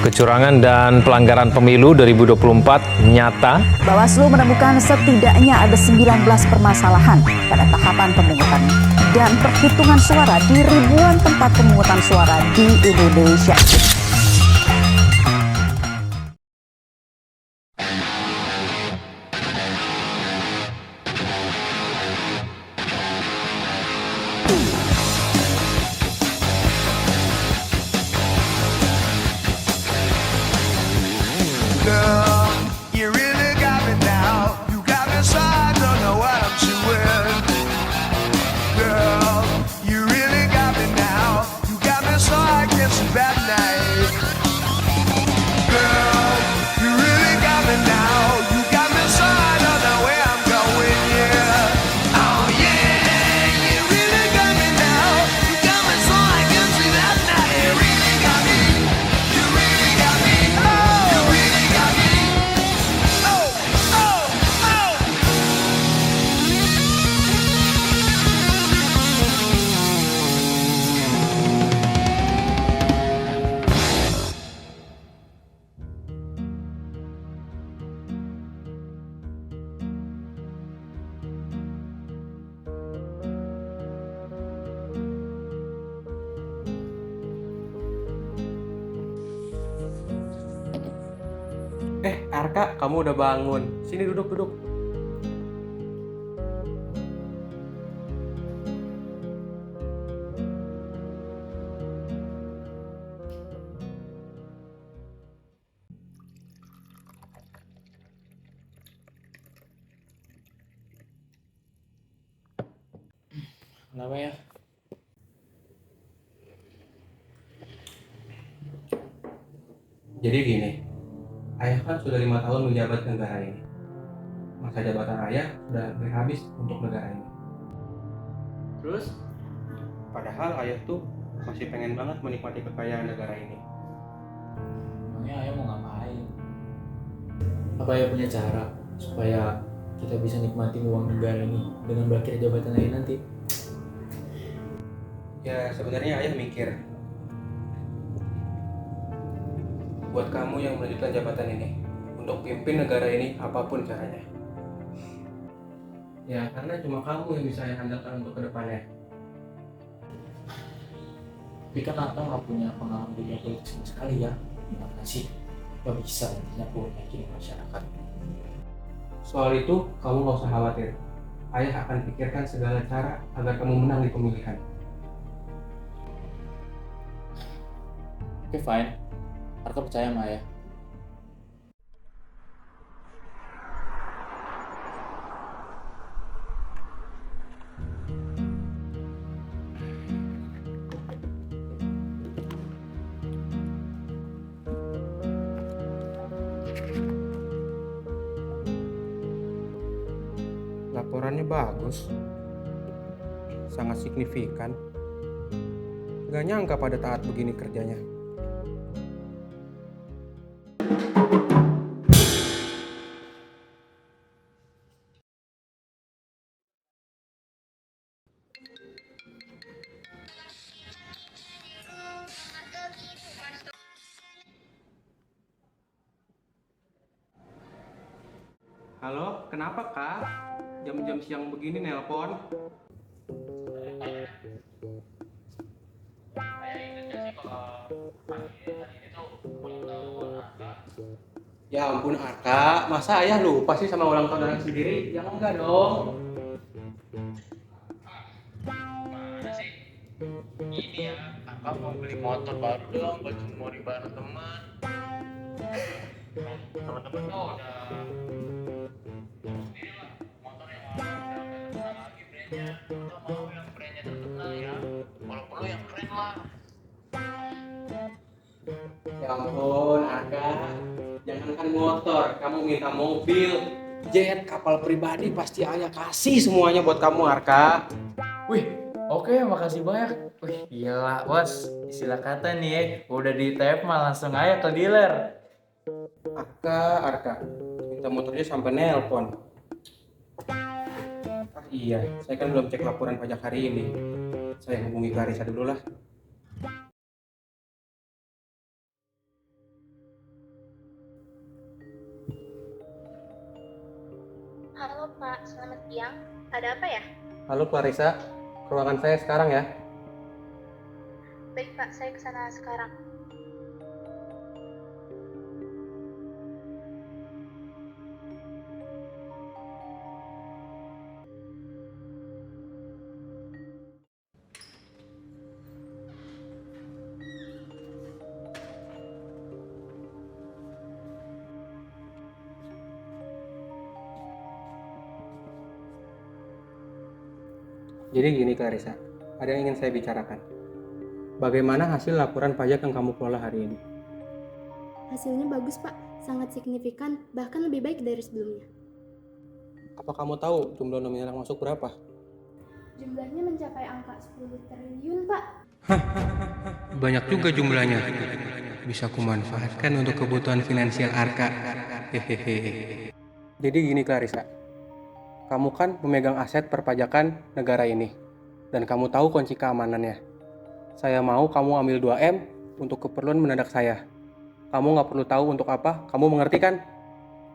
Kecurangan dan pelanggaran pemilu 2024 nyata. Bawaslu menemukan setidaknya ada 19 permasalahan pada tahapan pemungutan dan perhitungan suara di ribuan tempat pemungutan suara di Indonesia. Arka, kamu udah bangun. Sini duduk. Kenapa ya? Jadi gini, ayah kan sudah 5 tahun menjabat negara ini. Masa jabatan ayah sudah hampir habis untuk negara ini. Terus, padahal ayah tuh masih pengen banget menikmati kekayaan negara ini. Emangnya ayah mau ngapain? Apa ayah punya cara supaya kita bisa nikmati uang negara ini dengan berakhir jabatan ayah nanti? Ya sebenarnya ayah mikir, buat kamu yang melanjutkan jabatan ini, untuk pimpin negara ini apapun caranya. Ya karena cuma kamu yang bisa ayah andalkan untuk kedepannya. Tapi kan Atta nggak punya pengalaman di dunia politik sama sekali ya. Gimana sih? Gak bisa nantinya aku yakin masyarakat. Soal itu kamu gak usah khawatir. Ayah akan pikirkan segala cara agar kamu menang di pemilihan. Oke, fine. Arka percaya sama ayah. Laporannya bagus, sangat signifikan. Gak nyangka pada taat begini kerjanya. Halo, kenapa kak? Jam-jam siang begini nelpon? Ya ampun Arka, masa ayah lupa sih sama ulang tahun anak sendiri? Ya enggak dong. Mana sih? Ini ya, Arka mau beli motor baru dong buat memori bareng teman. Teman-teman tuh udah sendiri lah motor yang udah terkenal lagi brandnya. Kita mau yang brandnya terkenal ya, walaupun lo yang keren lah. Ya ampun Arka, jangankan motor, kamu minta mobil, jet, kapal pribadi pasti ayah kasih semuanya buat kamu Arka. Wih, oke, makasih banyak. Wih, gila bos, istilah kata nih ya, udah di tap mah langsung aja ke dealer. Arka, minta motornya sampai nelpon. Iya, saya kan belum cek laporan pajak hari ini. Saya hubungi Clarissa dulu lah. Halo Pak, selamat siang. Ada apa ya? Halo Clarissa, ke ruangan saya sekarang ya. Baik Pak, saya kesana sekarang. Jadi gini Clarissa, ada yang ingin saya bicarakan. Bagaimana hasil laporan pajak yang kamu kelola hari ini? Hasilnya bagus Pak, sangat signifikan, bahkan lebih baik dari sebelumnya. Apa kamu tahu jumlah nominal yang masuk berapa? Jumlahnya mencapai angka 10 triliun Pak. Banyak juga jumlahnya. Bisa kumanfaatkan untuk kebutuhan finansial Arka. Hehehe. Jadi gini Clarissa, kamu kan memegang aset perpajakan negara ini, dan kamu tahu kunci keamanannya. Saya mau kamu ambil 2M untuk keperluan mendadak saya. Kamu nggak perlu tahu untuk apa, kamu mengerti kan?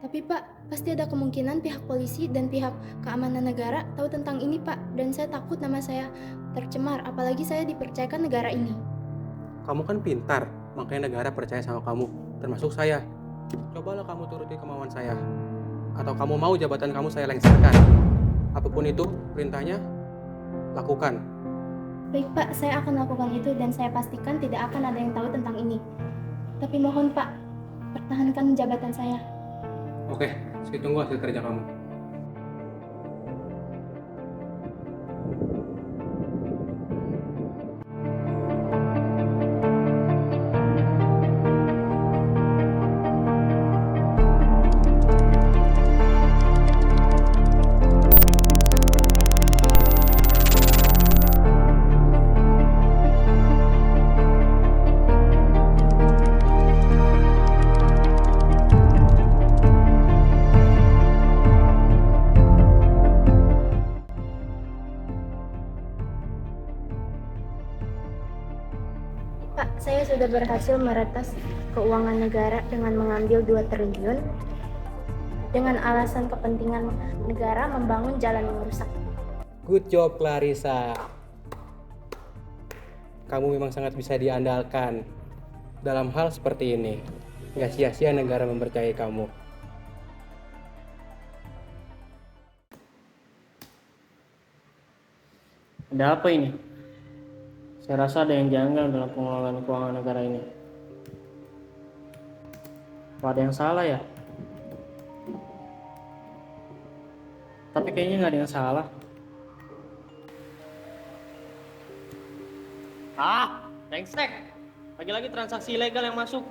Tapi Pak, pasti ada kemungkinan pihak polisi dan pihak keamanan negara tahu tentang ini Pak. Dan saya takut nama saya tercemar, apalagi saya dipercayakan negara ini. Kamu kan pintar, makanya negara percaya sama kamu, termasuk saya. Cobalah kamu turuti kemauan saya. Atau kamu mau jabatan kamu saya lengserkan. Apapun itu, perintahnya, lakukan. Baik Pak, saya akan lakukan itu dan saya pastikan tidak akan ada yang tahu tentang ini. Tapi mohon Pak, pertahankan jabatan saya. Oke, saya tunggu hasil kerja kamu. Pak, saya sudah berhasil meretas keuangan negara dengan mengambil 2 triliun dengan alasan kepentingan negara membangun jalan yang rusak. Good job, Clarissa. Kamu memang sangat bisa diandalkan dalam hal seperti ini. Nggak sia-sia negara mempercayai kamu. Ada apa ini? Saya rasa ada yang janggal dalam pengelolaan keuangan negara ini. Apa ada yang salah ya? Tapi kayaknya nggak ada yang salah. Brengsek. Lagi-lagi transaksi ilegal yang masuk.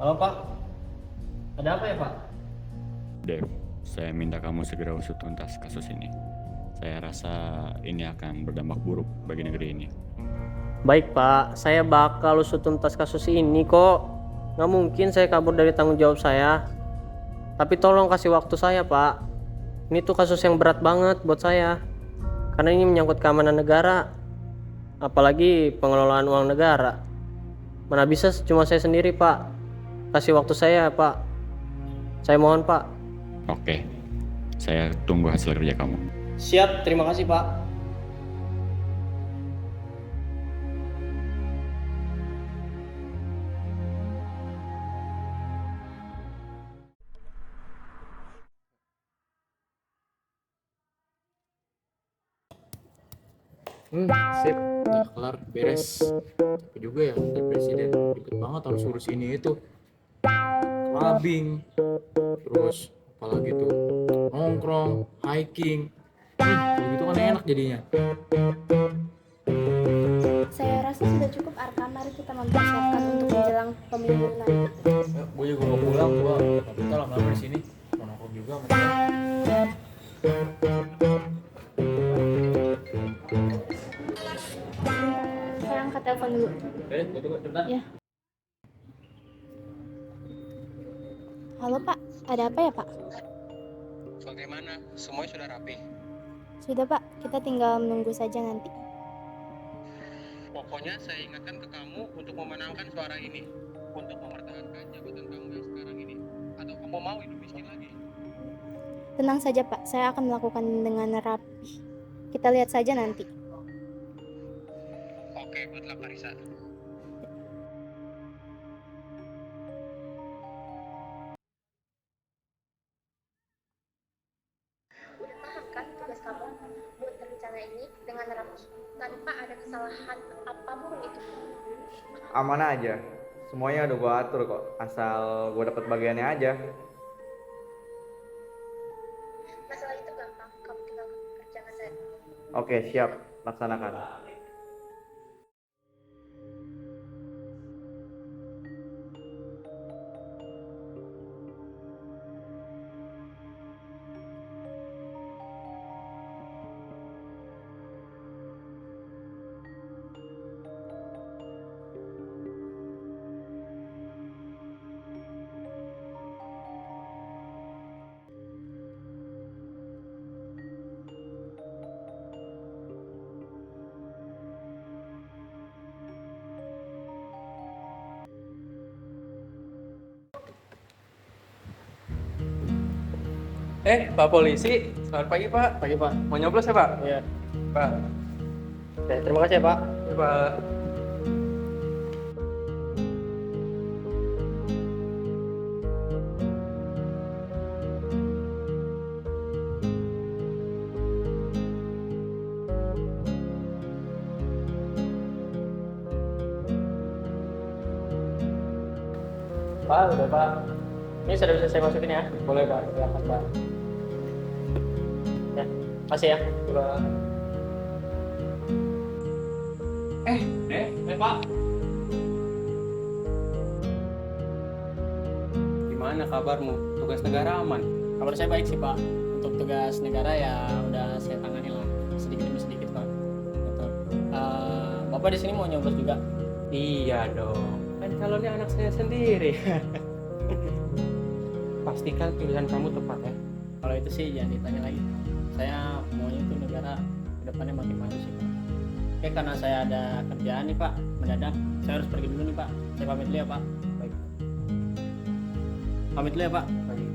Halo Pak, ada apa ya Pak? Dev, saya minta kamu segera usut tuntas kasus ini. Saya rasa ini akan berdampak buruk bagi negeri ini. Baik Pak, saya bakal usut tuntas kasus ini kok. Nggak mungkin saya kabur dari tanggung jawab saya. Tapi tolong kasih waktu saya Pak. Ini tuh kasus yang berat banget buat saya. Karena ini menyangkut keamanan negara. Apalagi pengelolaan uang negara. Mana bisa cuma saya sendiri Pak. Kasih waktu saya Pak. Saya mohon Pak. Oke, saya tunggu hasil kerja kamu. Siap, terima kasih Pak. Sip, udah kelar, beres. Tapi juga ya, dari presiden ribet banget harus urus ini itu. Clubbing, terus apalagi tuh nongkrong, hiking. Kalau gitu kan enak jadinya. Saya rasa sudah cukup Arka, mari kita mempersiapkan untuk menjelang pemilu nanti. Gue juga mau pulang, gue gak betah lama-lama di sini. Mau nongkrong juga sama dia. Saya angkat telepon dulu. Gue tunggu sebentar. Ya. Halo Pak, ada apa ya Pak? Bagaimana? Semuanya sudah rapi? Sudah Pak, kita tinggal menunggu saja nanti. Pokoknya saya ingatkan ke kamu untuk memenangkan suara ini, untuk mempertahankan jabatan kamu yang sekarang ini, atau kamu mau hidup miskin lagi? Tenang saja Pak, saya akan melakukan dengan rapi. Kita lihat saja nanti. Oke, good luck Marisa. Udah paham kan tugas kamu buat rencana ini dengan rapi tanpa ada kesalahan apapun itu. Aman aja, semuanya udah gua atur kok, asal gua dapat bagiannya aja. Masalah itu gampang, kamu tinggal kerjakan saja. Oke, siap, laksanakan. Pak Polisi, selamat pagi Pak. Pagi Pak. Mau nyoblos ya Pak? Iya. Pak. Oke, terima kasih ya Pak. Ya Pak. Pak, udah Pak. Ini sudah bisa saya masukin ya? Boleh Pak, silakan Pak. Ya, kasih ya. Pak. Pak. Gimana kabarmu? Tugas negara aman? Kabar saya baik sih Pak. Untuk tugas negara ya udah saya tangani lah sedikit demi sedikit Pak. Gitu. Bapak di sini mau nyoblos juga? Iya dong. Kan calonnya anak saya sendiri. Pastikan pilihan kamu tepat ya. Kalau itu sih jangan ditanya lagi. Saya maunya itu negara kedepannya makin maju sih Pak. Oke, karena saya ada kerjaan nih Pak, mendadak. Saya harus pergi dulu nih Pak. Saya pamit dulu ya Pak. Baik. Pamit dulu ya Pak. Baik.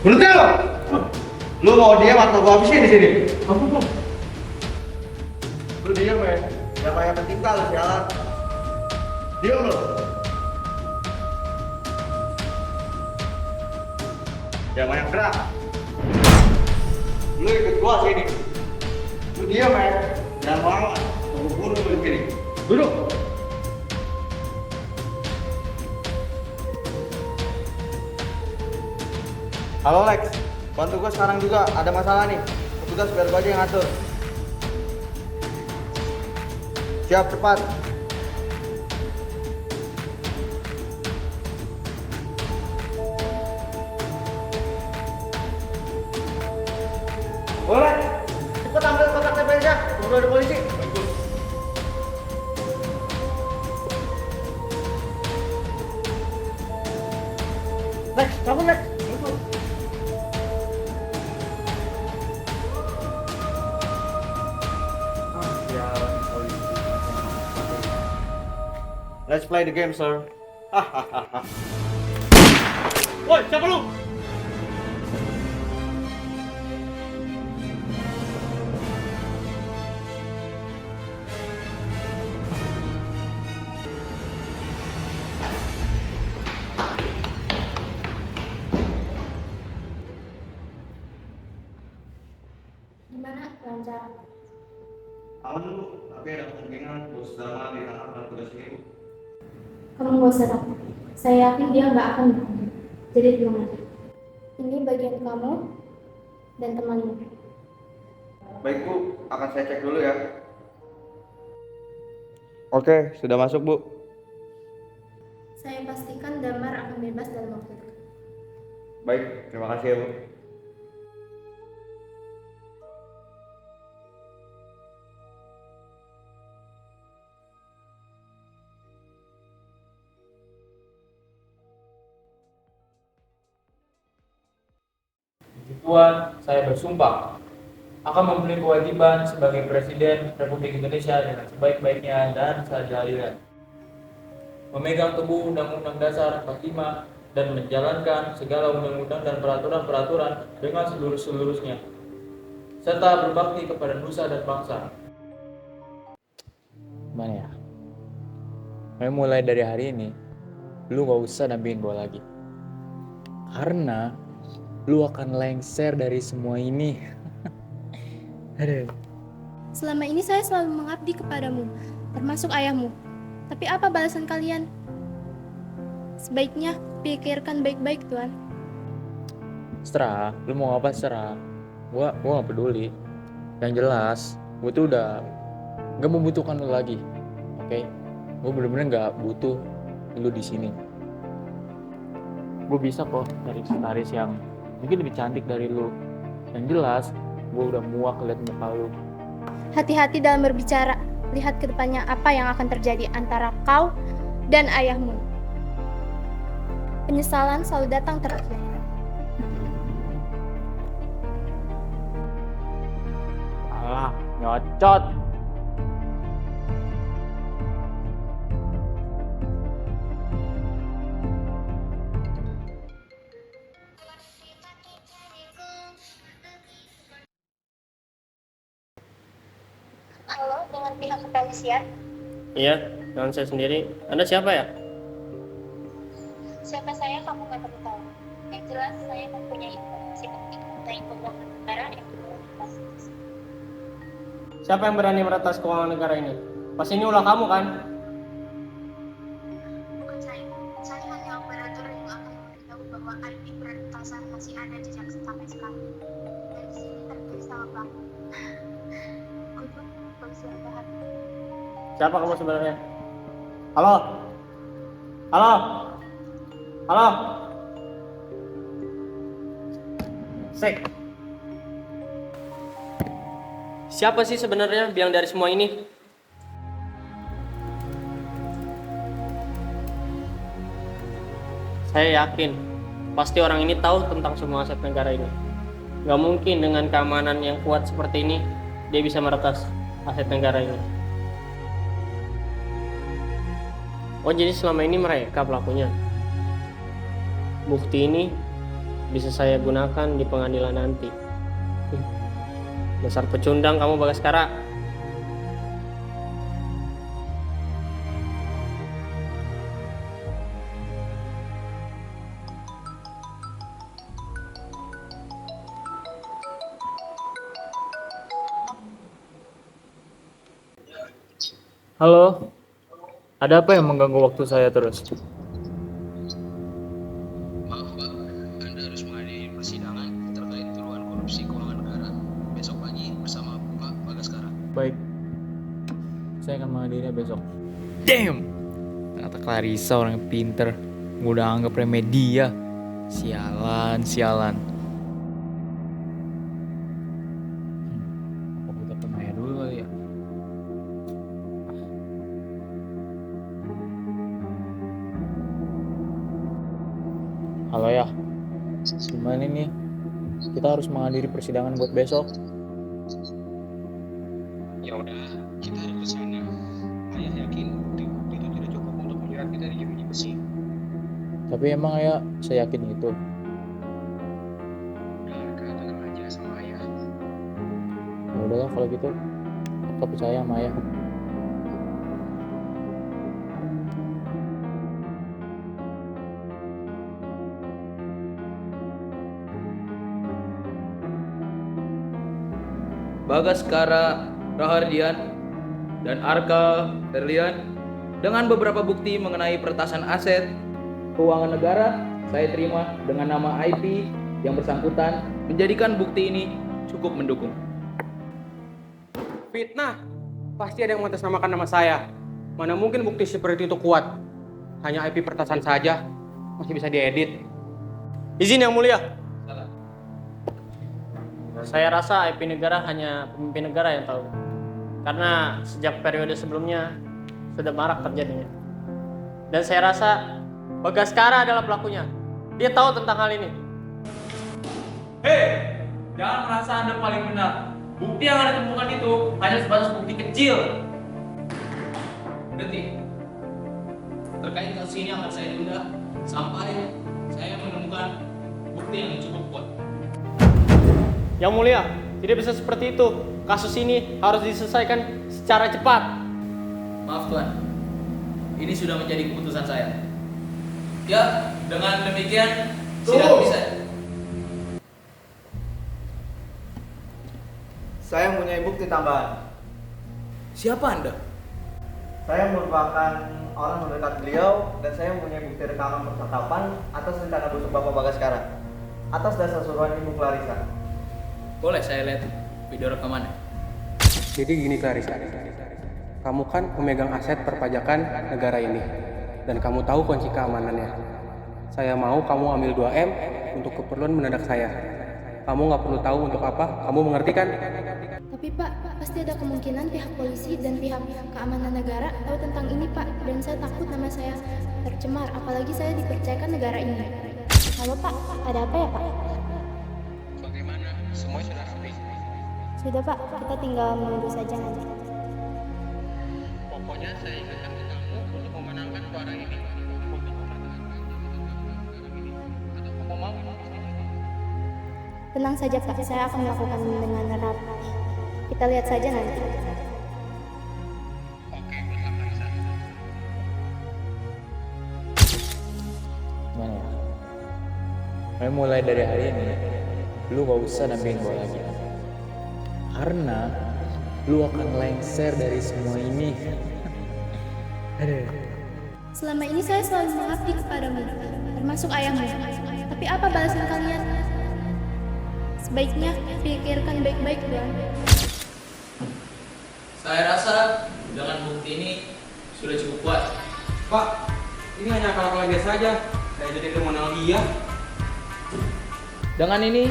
Berhenti lo! Lu mau diam atau gua habisin di sini? Lu diam ya? Jangan banyak bertingkah lu sialan. Diam lu! Jangan banyak gerak. Lu ikut gua sini. Lu diam ya? Jangan melawan. Gua bunuh lu di sini. Duduk! Halo Lex, bantu gue sekarang juga, ada masalah nih. Petugas biar gue aja yang ngatur. Siap, cepat. Boleh, cepat ambil kotak TPS-nya, tunggu ada polisi. Lex, kamu Lex. Let's play the game, sir. Woi, siapa lu? Gimana lancar? Aman dulu, tapi ada kemungkinan bos Dharma ditangkap oleh tugas ini. Kamu gak usah takut. Saya yakin dia nggak akan berhenti. Jadi tenang aja. Ini bagian kamu dan temanmu. Baik Bu, akan saya cek dulu ya. Oke, sudah masuk Bu. Saya pastikan Damar akan bebas dalam waktu dekat. Baik, terima kasih ya Bu. Tuan, saya bersumpah akan memenuhi kewajiban sebagai Presiden Republik Indonesia dengan sebaik-baiknya dan seadil-adilnya. Memegang teguh Undang-Undang Dasar 45 dan menjalankan segala undang-undang dan peraturan-peraturan dengan seluruh-seluruhnya, serta berbakti kepada nusa dan bangsa. Gimana ya? Mulai dari hari ini, lu gak usah dampingin gue lagi. Karena lu akan lengser dari semua ini. Aduh. Selama ini saya selalu mengabdi kepadamu, termasuk ayahmu. Tapi apa balasan kalian? Sebaiknya pikirkan baik-baik, Tuan. Serah, lu mau apa serah. Gua gak peduli. Yang jelas, gue tuh udah gak membutuhkan lu lagi. Oke? Gue bener-bener gak butuh lu di sini. Gue bisa kok cari sekretaris yang mungkin lebih cantik dari lu. Yang jelas, gue udah muak liat muka lu. Hati-hati dalam berbicara. Lihat ke depannya apa yang akan terjadi antara kau dan ayahmu. Penyesalan selalu datang terakhir. Alah, nyocot. Halo, dengan pihak kepolisian. Iya, dengan saya sendiri. Anda siapa ya? Siapa saya kamu nggak perlu tahu. Yang jelas saya mempunyai informasi penting mengenai keuangan negara yang perlu difasilitasi. Siapa yang berani meretas keuangan negara ini? Pas ini ulah kamu kan? Bukan saya hanya operator yang akan memberitahu bahwa IP peretasan masih ada jejak sampai sekarang. Dan di sini tertulis sama Bang. Untuk polisi bahan. Siapa kamu sebenarnya? Halo? Halo? Halo? Sek. Siapa sih sebenarnya biang dari semua ini? Saya yakin pasti orang ini tahu tentang semua aset negara ini. Gak mungkin dengan keamanan yang kuat seperti ini dia bisa meretas aset negara ini. Oh, jadi selama ini mereka pelakunya. Bukti ini bisa saya gunakan di pengadilan nanti. Dasar pecundang kamu, Bagaskara. Halo, ada apa yang mengganggu waktu saya terus? Maaf Pak, Anda harus menghadiri persidangan terkait tuduhan korupsi keuangan negara besok pagi bersama Pak Bagaskara. Baik, saya akan menghadirinya besok. Damn, ternyata Clarissa orang yang pinter. Gue udah anggap remeh dia. Sialan. Apa gue telepon Ayah dulu kali ya? Halo ya, gimana nih? Kita harus menghadiri persidangan buat besok. Ya udah, kita harus ke sana. Ayah yakin bukti-bukti itu tidak cukup untuk melihat kita di jeruji besi. Tapi emang ya, saya yakin itu. Udah, katakan aja sama ayah. Ya udahlah kalau gitu, aku percaya sama Ayah. Bagaskara Rahardian dan Arka Berlian dengan beberapa bukti mengenai peretasan aset keuangan negara saya terima dengan nama IP yang bersangkutan menjadikan bukti ini cukup mendukung. Fitnah, pasti ada yang mengatasnamakan nama saya. Mana mungkin bukti seperti itu kuat. hanya IP peretasan saja, masih bisa diedit. Izin Yang Mulia. Saya rasa IP negara hanya pemimpin negara yang tahu. Karena sejak periode sebelumnya sudah marak terjadinya. Dan saya rasa Bagaskara adalah pelakunya. Dia tahu tentang hal ini. Hei, jangan merasa Anda paling benar. Bukti yang Anda temukan itu hanya sebatas bukti kecil. Berarti, terkait kasus ini akan saya tunda sampai saya menemukan bukti yang cukup kuat. Yang Mulia, tidak bisa seperti itu. Kasus ini harus diselesaikan secara cepat. Maaf Tuan, ini sudah menjadi keputusan saya. Ya, dengan demikian sidang bisa. Saya mempunyai bukti tambahan. Siapa Anda? Saya merupakan orang terdekat beliau dan saya mempunyai bukti rekaman percakapan atas rencana busuk Bapak Bagaskara atas dasar suruhan Ibu Clarissa. Boleh saya lihat video rekamannya? Jadi gini Clarissa, kamu kan pemegang aset perpajakan negara ini dan kamu tahu kunci keamanannya. Saya mau kamu ambil 2M untuk keperluan mendadak saya. Kamu nggak perlu tahu untuk apa, kamu mengerti kan? Tapi Pak, pasti ada kemungkinan pihak polisi dan pihak keamanan negara tahu tentang ini Pak. Dan saya takut nama saya tercemar, apalagi saya dipercayakan negara ini. Halo Pak, ada apa ya Pak? Bagaimana? Semuanya sudah rapi. Sudah Pak, kita tinggal menunggu saja nanti. Pokoknya saya ingatkan ke kamu untuk memenangkan suara ini. Atau kamu mau? Tenang saja Pak, saya akan melakukan dengan rapi. Kita lihat saja nanti. Oke, good luck, Clarissa. Gimana ya? Kayak mulai dari hari ini, lu gak usah nampilin gue lagi. Karena lu akan lengser dari semua ini. Aduh. Selama ini saya selalu mengabdi kepadamu, termasuk ayahmu. Tapi apa balasan kalian? Sebaiknya pikirkan baik-baik ya. Saya rasa dengan bukti ini sudah cukup kuat. Pak, ini hanya akal-akalan biasa saja. Saya jadi kriminal dia. Dengan ini,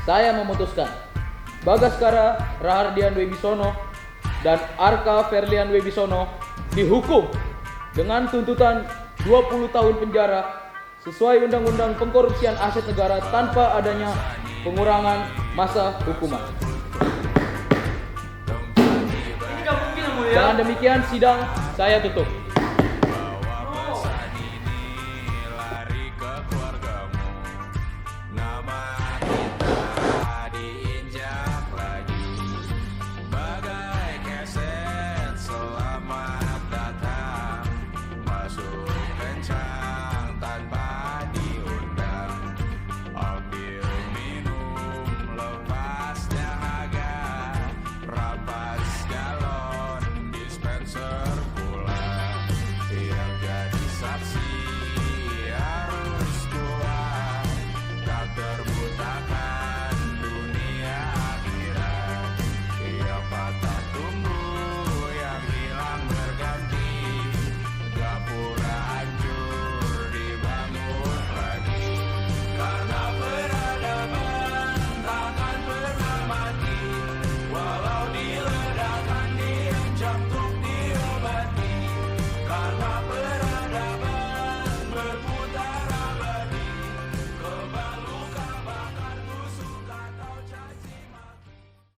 saya memutuskan Bagaskara Rahardian Wibisono dan Arka Ferlian Wibisono dihukum dengan tuntutan 20 tahun penjara sesuai Undang-Undang Pengkorupsian Aset Negara tanpa adanya pengurangan masa hukuman. Dengan demikian sidang saya tutup.